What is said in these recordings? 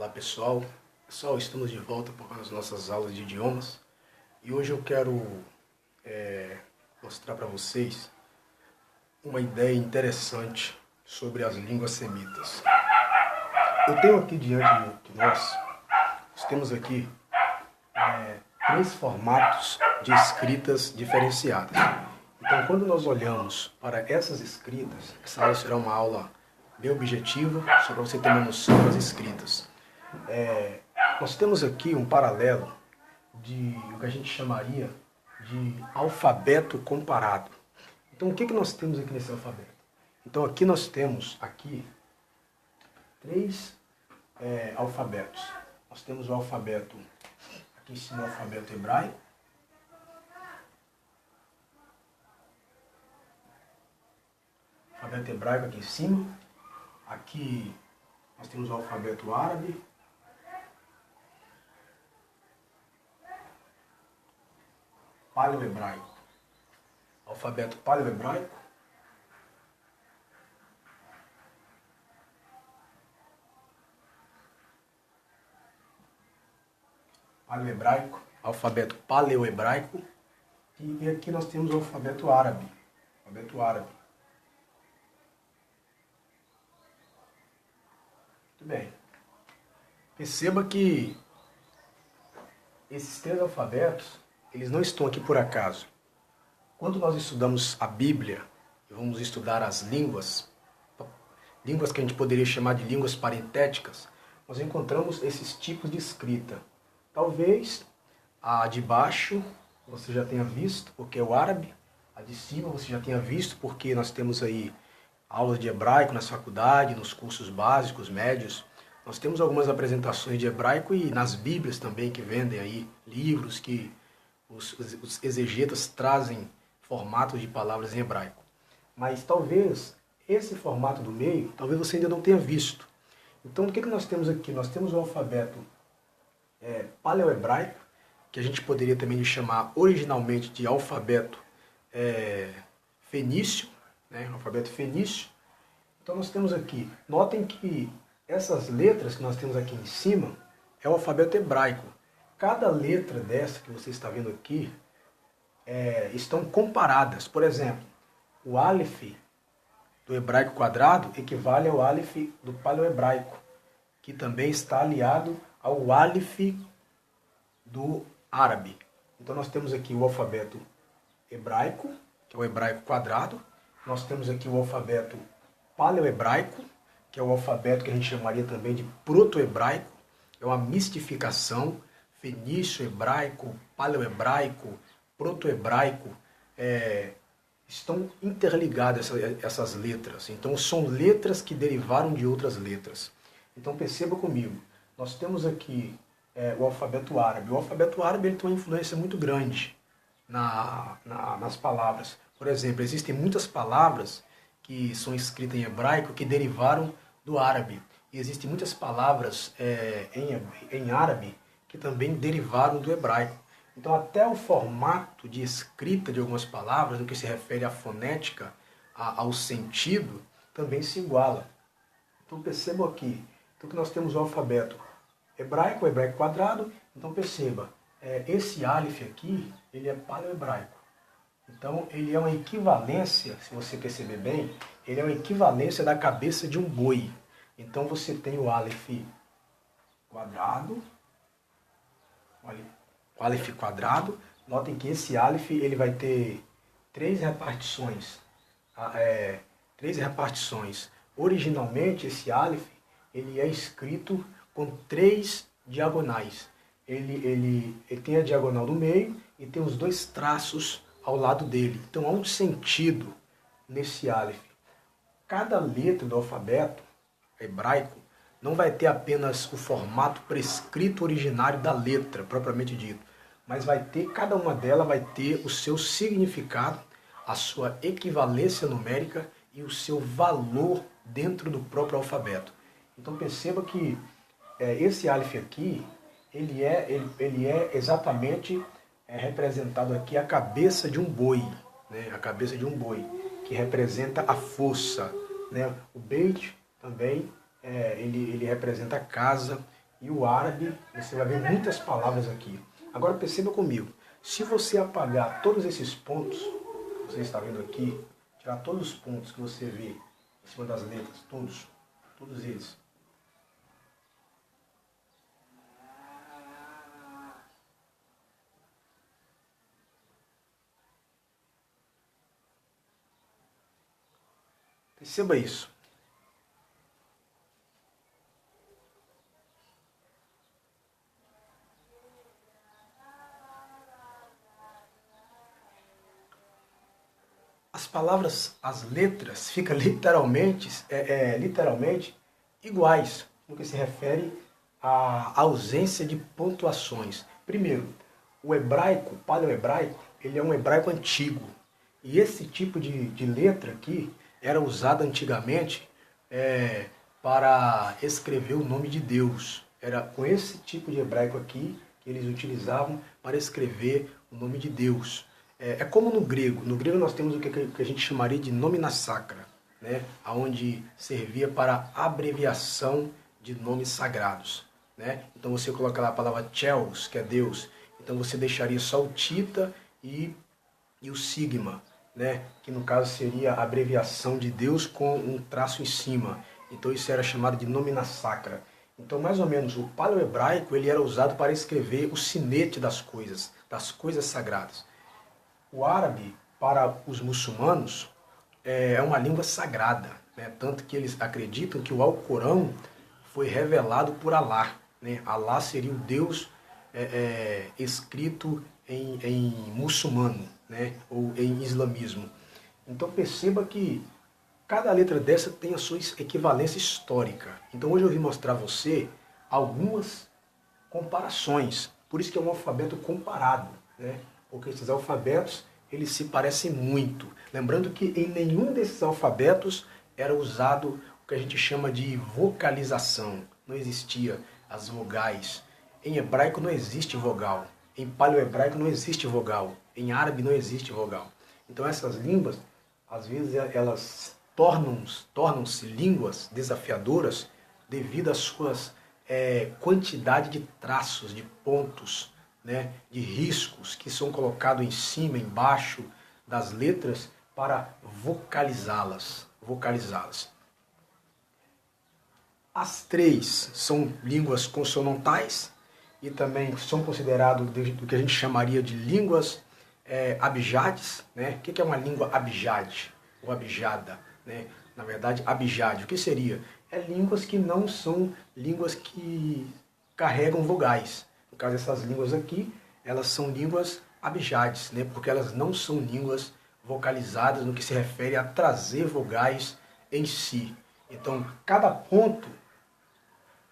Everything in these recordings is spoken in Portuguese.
Olá pessoal, estamos de volta com as nossas aulas de idiomas e hoje eu quero mostrar para vocês uma ideia interessante sobre as línguas semitas. Eu tenho aqui diante de nós temos aqui três formatos de escritas diferenciadas. Então, quando nós olhamos para essas escritas, essa aula será uma aula bem objetiva, só para você ter uma noção das escritas. Nós temos aqui um paralelo de o que a gente chamaria de alfabeto comparado. Então, o que nós temos aqui nesse alfabeto? Então, aqui nós temos três alfabetos. Nós temos o alfabeto, aqui em cima o alfabeto hebraico, alfabeto hebraico aqui em cima. Aqui nós temos o alfabeto árabe, paleo-hebraico, alfabeto paleo-hebraico, paleo-hebraico, alfabeto paleo-hebraico, e aqui nós temos o alfabeto árabe, Muito bem. Perceba que esses três alfabetos, eles não estão aqui por acaso. Quando nós estudamos a Bíblia e vamos estudar as línguas que a gente poderia chamar de línguas parentéticas, nós encontramos esses tipos de escrita. Talvez a de baixo você já tenha visto, porque é o árabe. A de cima você já tenha visto, porque nós temos aí aulas de hebraico na faculdade, nos cursos básicos, médios. Nós temos algumas apresentações de hebraico e nas Bíblias também, que vendem aí livros que os exegetas trazem formatos de palavras em hebraico. Mas talvez esse formato do meio, talvez você ainda não tenha visto. Então o que nós temos aqui? Nós temos o alfabeto paleo-hebraico, que a gente poderia também chamar originalmente de alfabeto fenício, né? Alfabeto fenício. Então nós temos aqui, notem que essas letras que nós temos aqui em cima é o alfabeto hebraico. Cada letra dessa que você está vendo aqui estão comparadas. Por exemplo, o Aleph do hebraico quadrado equivale ao Aleph do paleo-hebraico, que também está aliado ao Aleph do árabe. Então nós temos aqui o alfabeto hebraico, que é o hebraico quadrado. Nós temos aqui o alfabeto paleo-hebraico, que é o alfabeto que a gente chamaria também de proto-hebraico. É uma mistificação. Fenício, hebraico, paleo-hebraico, proto-hebraico, estão interligadas essas letras. Então são letras que derivaram de outras letras. Então perceba comigo, nós temos aqui o alfabeto árabe. O alfabeto árabe ele tem uma influência muito grande nas palavras. Por exemplo, existem muitas palavras que são escritas em hebraico que derivaram do árabe. E existem muitas palavras em árabe que também derivaram do hebraico. Então até o formato de escrita de algumas palavras, no que se refere à fonética, ao sentido, também se iguala. Então percebam aqui, então que nós temos o alfabeto hebraico, o hebraico quadrado. Então perceba, esse Aleph aqui, ele é paleo-hebraico. Então ele é uma equivalência, se você perceber bem, ele é uma equivalência da cabeça de um boi. Então você tem o Aleph quadrado, o Aleph quadrado. Notem que esse Aleph ele vai ter três repartições. Originalmente esse Aleph ele é escrito com três diagonais. Ele tem a diagonal do meio e tem os dois traços ao lado dele. Então há um sentido nesse Aleph. Cada letra do alfabeto hebraico não vai ter apenas o formato prescrito originário da letra, propriamente dito, mas cada uma delas vai ter o seu significado, a sua equivalência numérica e o seu valor dentro do próprio alfabeto. Então perceba que esse Aleph aqui, ele é exatamente representado aqui a cabeça de um boi, né? A cabeça de um boi, que representa a força, né? O Beit também, ele representa a casa e o árabe, você vai ver muitas palavras aqui. Agora perceba comigo, se você apagar todos esses pontos, que você está vendo aqui, tirar todos os pontos que você vê em cima das letras, todos eles. Perceba isso. As palavras, as letras, ficam literalmente iguais no que se refere à ausência de pontuações. Primeiro, o hebraico, o paleohebraico, ele é um hebraico antigo. E esse tipo de letra aqui era usado antigamente para escrever o nome de Deus. Era com esse tipo de hebraico aqui que eles utilizavam para escrever o nome de Deus. É como no grego. No grego nós temos o que a gente chamaria de nomina sacra, né? Onde servia para abreviação de nomes sagrados. Né? Então você coloca lá a palavra Theos, que é Deus. Então você deixaria só o Tita e o Sigma, né? Que no caso seria a abreviação de Deus com um traço em cima. Então isso era chamado de nomina sacra. Então mais ou menos o paleohebraico ele era usado para escrever o sinete das coisas sagradas. O árabe, para os muçulmanos, é uma língua sagrada, né? Tanto que eles acreditam que o Alcorão foi revelado por Alá. Né? Alá seria o Deus escrito em muçulmano, né? Ou em islamismo. Então perceba que cada letra dessa tem a sua equivalência histórica. Então hoje eu vim mostrar a você algumas comparações. Por isso que é um alfabeto comparado, né? Porque esses alfabetos, eles se parecem muito. Lembrando que em nenhum desses alfabetos era usado o que a gente chama de vocalização. Não existia as vogais. Em hebraico não existe vogal. Em paleohebraico não existe vogal. Em árabe não existe vogal. Então essas línguas, às vezes elas tornam-se línguas desafiadoras devido às suas quantidade de traços, de pontos, né, de riscos que são colocados em cima, embaixo das letras para vocalizá-las. As três são línguas consonantais e também são consideradas do que a gente chamaria de línguas abjades. Né? O que é uma língua abjade ou abjada? Né? Na verdade, abjade, o que seria? Línguas que não são línguas que carregam vogais. No caso dessas línguas aqui, elas são línguas abjades, né? Porque elas não são línguas vocalizadas no que se refere a trazer vogais em si. Então, cada ponto,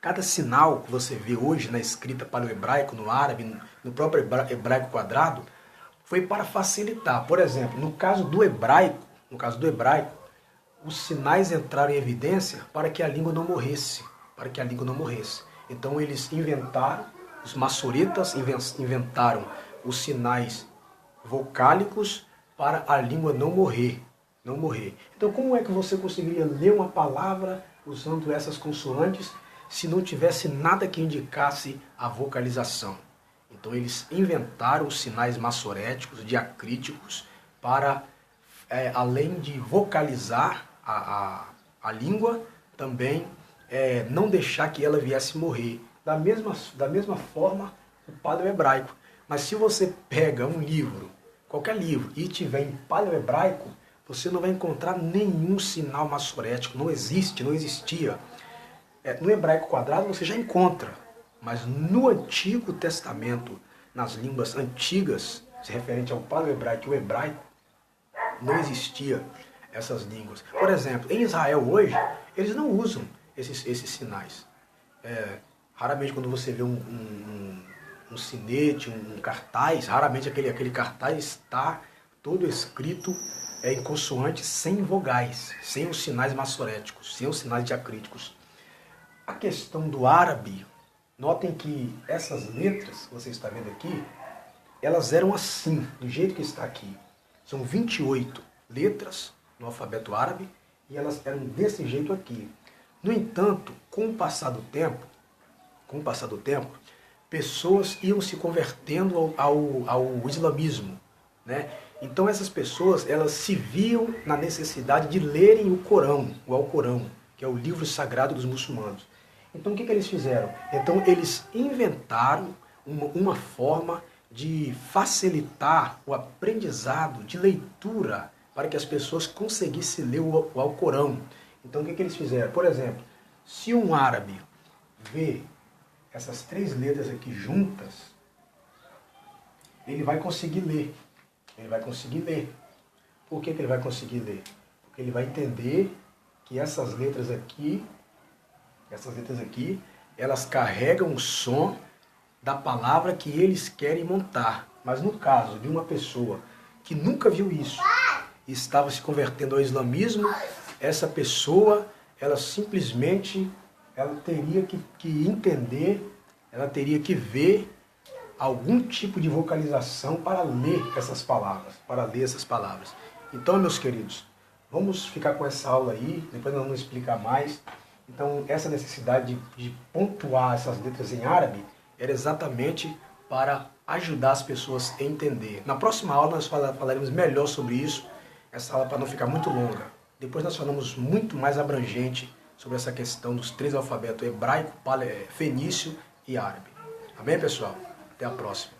cada sinal que você vê hoje na escrita paleohebraico, no árabe, no próprio hebraico quadrado, foi para facilitar. Por exemplo, no caso do hebraico, os sinais entraram em evidência para que a língua não morresse. Então eles inventaram, os maçoretas inventaram os sinais vocálicos para a língua não morrer. Então como é que você conseguiria ler uma palavra usando essas consoantes se não tivesse nada que indicasse a vocalização? Então eles inventaram os sinais maçoréticos, diacríticos, para, além de vocalizar a língua, também não deixar que ela viesse morrer. Da mesma forma, o paleohebraico. Mas se você pega um livro, qualquer livro, e tiver em paleohebraico, você não vai encontrar nenhum sinal maçorético. Não existia. No hebraico quadrado você já encontra, mas no Antigo Testamento, nas línguas antigas, se referente ao paleohebraico e o hebraico, não existia essas línguas. Por exemplo, em Israel hoje, eles não usam esses sinais. Raramente quando você vê um sinete, um cartaz, raramente aquele cartaz está todo escrito em consoantes sem vogais, sem os sinais maçoréticos, sem os sinais diacríticos. A questão do árabe, notem que essas letras que você está vendo aqui, elas eram assim, do jeito que está aqui. São 28 letras no alfabeto árabe e elas eram desse jeito aqui. No entanto, com o passar do tempo, com o passar do tempo, pessoas iam se convertendo ao islamismo, né? Então essas pessoas, elas se viam na necessidade de lerem o Corão, o Alcorão, que é o livro sagrado dos muçulmanos. Então o que eles fizeram? Então eles inventaram uma forma de facilitar o aprendizado de leitura para que as pessoas conseguissem ler o Alcorão. Então o que eles fizeram? Por exemplo, se um árabe vê essas 3 letras aqui juntas, ele vai conseguir ler. Ele vai conseguir ler. Por que ele vai conseguir ler? Porque ele vai entender que essas letras aqui, elas carregam o som da palavra que eles querem montar. Mas no caso de uma pessoa que nunca viu isso e estava se convertendo ao islamismo, essa pessoa, ela simplesmente teria que entender, ela teria que ver algum tipo de vocalização para ler essas palavras, Então, meus queridos, vamos ficar com essa aula aí, depois nós vamos explicar mais. Então, essa necessidade de pontuar essas letras em árabe era exatamente para ajudar as pessoas a entender. Na próxima aula nós falaremos melhor sobre isso, essa aula para não ficar muito longa. Depois nós falamos muito mais abrangente sobre essa questão dos 3 alfabetos, hebraico, fenício e árabe. Amém, pessoal? Até a próxima.